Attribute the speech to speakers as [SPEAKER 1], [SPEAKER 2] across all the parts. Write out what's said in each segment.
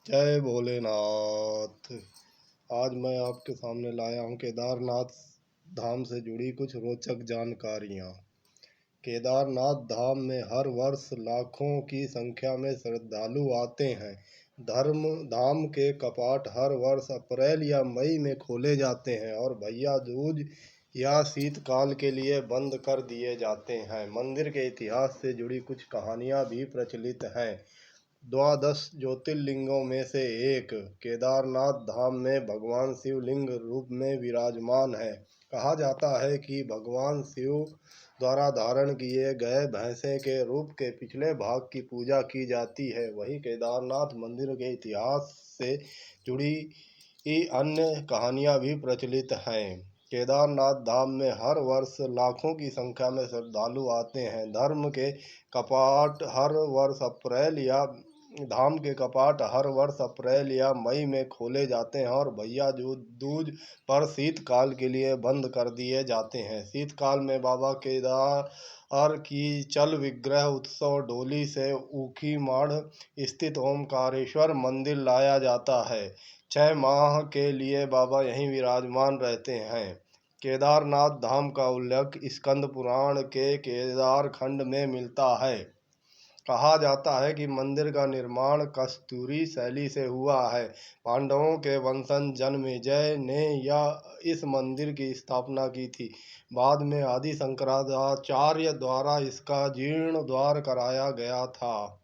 [SPEAKER 1] जय भोलेनाथ। आज मैं आपके सामने लाया हूँ केदारनाथ धाम से जुड़ी कुछ रोचक जानकारियाँ। केदारनाथ धाम में हर वर्ष लाखों की संख्या में श्रद्धालु आते हैं। धर्म धाम के कपाट हर वर्ष अप्रैल या मई में खोले जाते हैं और भैया दूज या शीतकाल के लिए बंद कर दिए जाते हैं। मंदिर के इतिहास से जुड़ी कुछ कहानियाँ भी प्रचलित हैं। द्वादश ज्योतिर्लिंगों में से एक केदारनाथ धाम में भगवान शिव लिंग रूप में विराजमान है। कहा जाता है कि भगवान शिव द्वारा धारण किए गए भैंसे के रूप के पिछले भाग की पूजा की जाती है। वहीं केदारनाथ मंदिर के इतिहास से जुड़ी अन्य कहानियां भी प्रचलित हैं। केदारनाथ धाम में हर वर्ष लाखों की संख्या में श्रद्धालु आते हैं। धाम के कपाट हर वर्ष अप्रैल या मई में खोले जाते हैं और भैया दूज पर शीतकाल के लिए बंद कर दिए जाते हैं। शीतकाल में बाबा केदार की चल विग्रह उत्सव डोली से ऊखीमठ स्थित ओमकारेश्वर मंदिर लाया जाता है। 6 माह के लिए बाबा यहीं विराजमान रहते हैं। केदारनाथ धाम का उल्लेख स्कंद पुराण के केदार खंड में मिलता है। कहा जाता है कि मंदिर का निर्माण कस्तूरी शैली से हुआ है। पांडवों के वंशज जन्मेजय ने इस मंदिर की स्थापना की थी। बाद में आदि शंकराचार्य द्वारा इसका जीर्णोद्धार कराया गया था।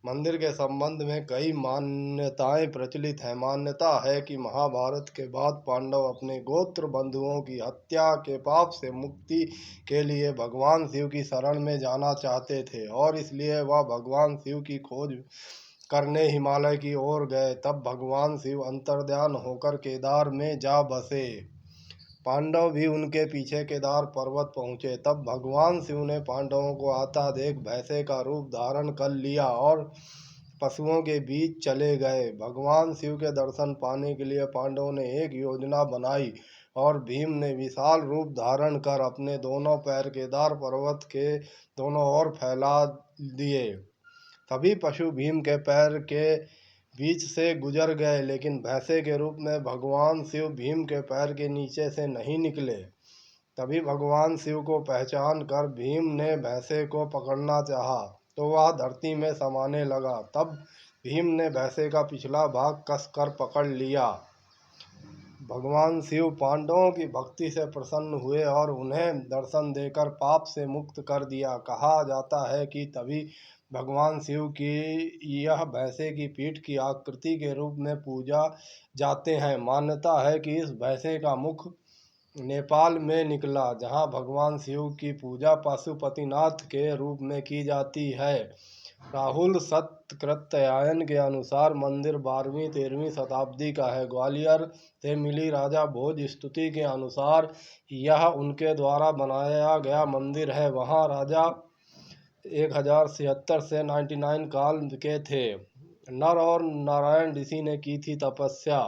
[SPEAKER 1] मंदिर के संबंध में कई मान्यताएं प्रचलित हैं। मान्यता है कि महाभारत के बाद पांडव अपने गोत्र बंधुओं की हत्या के पाप से मुक्ति के लिए भगवान शिव की शरण में जाना चाहते थे और इसलिए वह भगवान शिव की खोज करने हिमालय की ओर गए। तब भगवान शिव अंतर्ध्यान होकर केदार में जा बसे। पांडव भी उनके पीछे केदार पर्वत पहुंचे। तब भगवान शिव ने पांडवों को आता देख भैंसे का रूप धारण कर लिया और पशुओं के बीच चले गए। भगवान शिव के दर्शन पाने के लिए पांडवों ने एक योजना बनाई और भीम ने विशाल रूप धारण कर अपने दोनों पैर केदार पर्वत के दोनों ओर फैला दिए। सभी पशु भीम के पैर के बीच से गुजर गए, लेकिन भैंसे के रूप में भगवान शिव भीम के पैर के नीचे से नहीं निकले। तभी भगवान शिव को पहचान कर भीम ने भैंसे को पकड़ना चाहा तो वह धरती में समाने लगा। तब भीम ने भैंसे का पिछला भाग कसकर पकड़ लिया। भगवान शिव पांडवों की भक्ति से प्रसन्न हुए और उन्हें दर्शन देकर पाप से मुक्त कर दिया। कहा जाता है कि तभी भगवान शिव की यह भैंसे की पीठ की आकृति के रूप में पूजा जाते हैं। मान्यता है कि इस भैंसे का मुख नेपाल में निकला, जहां भगवान शिव की पूजा पशुपतिनाथ के रूप में की जाती है। राहुल सतकृत्यायन के अनुसार मंदिर 12वीं-13वीं शताब्दी का है। ग्वालियर से मिली राजा भोज स्तुति के अनुसार यह उनके द्वारा बनाया गया मंदिर है। वहाँ राजा 1076 से 99 काल के थे। नर और नारायण ऋषि ने की थी तपस्या।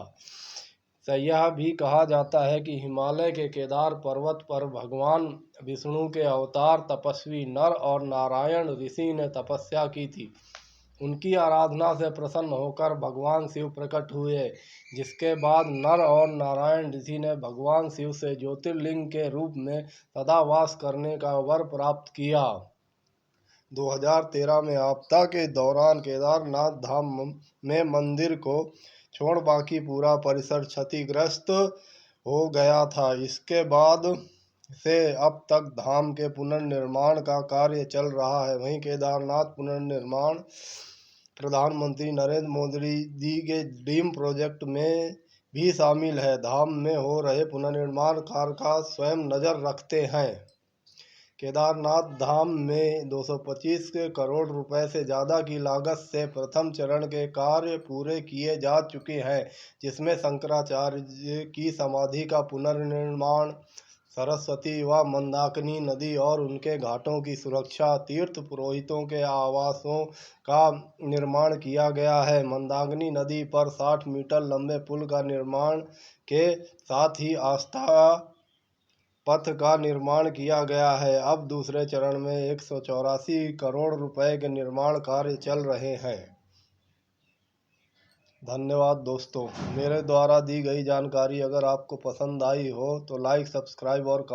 [SPEAKER 1] यह भी कहा जाता है कि हिमालय के केदार पर्वत पर भगवान विष्णु के अवतार तपस्वी नर और नारायण ऋषि ने तपस्या की थी। उनकी आराधना से प्रसन्न होकर भगवान शिव प्रकट हुए, जिसके बाद नर और नारायण ऋषि ने भगवान शिव से ज्योतिर्लिंग के रूप में सदा वास करने का वर प्राप्त किया। 2013 में आपदा के दौरान केदारनाथ धाम में मंदिर को छोड़ बाकी पूरा परिसर क्षतिग्रस्त हो गया था। इसके बाद से अब तक धाम के पुनर्निर्माण का कार्य चल रहा है। वहीं केदारनाथ पुनर्निर्माण प्रधानमंत्री नरेंद्र मोदी के ड्रीम प्रोजेक्ट में भी शामिल है। धाम में हो रहे पुनर्निर्माण कार्य का स्वयं नज़र रखते हैं। केदारनाथ धाम में 225 करोड़ रुपए से ज़्यादा की लागत से प्रथम चरण के कार्य पूरे किए जा चुके हैं, जिसमें शंकराचार्य की समाधि का पुनर्निर्माण, सरस्वती व मंदाकिनी नदी और उनके घाटों की सुरक्षा, तीर्थ पुरोहितों के आवासों का निर्माण किया गया है। मंदाकिनी नदी पर 60 मीटर लंबे पुल का निर्माण के साथ ही आस्था पथ का निर्माण किया गया है। अब दूसरे चरण में 184 करोड़ रुपए के निर्माण कार्य चल रहे हैं। धन्यवाद दोस्तों। मेरे द्वारा दी गई जानकारी अगर आपको पसंद आई हो तो लाइक, सब्सक्राइब और कमेंट